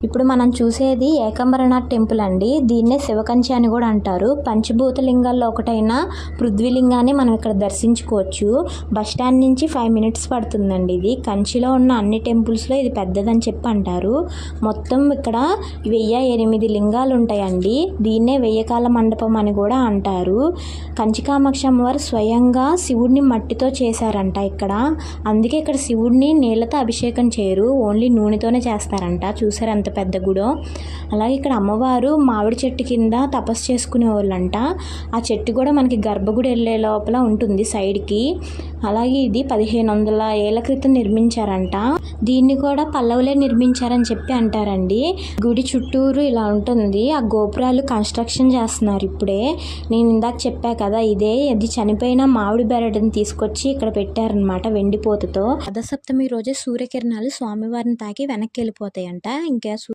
ఇప్పుడు మనం చూసేది ఏకాంబరనాథ్ టెంపుల్ అండి. దీన్నే శివకంచి అని కూడా అంటారు. పంచభూత లింగాల్లో ఒకటైన పృథ్వీలింగాన్ని మనం ఇక్కడ దర్శించుకోవచ్చు. బస్ స్టాండ్ నుంచి 5 మినిట్స్ పడుతుందండి. ఇది కంచిలో ఉన్న అన్ని టెంపుల్స్లో ఇది పెద్దదని చెప్పి అంటారు. మొత్తం ఇక్కడ 1008 లింగాలు ఉంటాయండి. దీన్నే 1000 కాల మండపం అని కూడా అంటారు. కంచి కామాక్షి అమ్మవారు స్వయంగా శివుడిని మట్టితో చేశారంట ఇక్కడ. అందుకే ఇక్కడ శివుడిని నీళ్ళతో అభిషేకం చేయరు, ఓన్లీ నూనెతోనే చేస్తారంట. చూసారు ఎంత పెద్ద గుడో. అలాగే ఇక్కడ అమ్మవారు మామిడి చెట్టు కింద తపస్సు చేసుకునే వాళ్ళంట. ఆ చెట్టు కూడా మనకి గర్భగుడి వెళ్ళే లోపల ఉంటుంది సైడ్కి. అలాగే ఇది 1500 ఏళ్ల క్రితం నిర్మించారంట. దీన్ని కూడా పల్లవులే నిర్మించారని చెప్పి అంటారండి. గుడి చుట్టూరు ఇలా ఉంటుంది. ఆ గోపురాలు కన్స్ట్రక్షన్ చేస్తున్నారు ఇప్పుడే. నేను ఇందాక చెప్పా కదా, ఇది చనిపోయిన మామిడి బెరడుని తీసుకొచ్చి ఇక్కడ పెట్టారనమాట వెండిపోతతో. రథసప్తమి రోజే సూర్యకిరణాలు స్వామివారిని తాకి వెనక్కి వెళ్ళిపోతాయంట. ఇంకా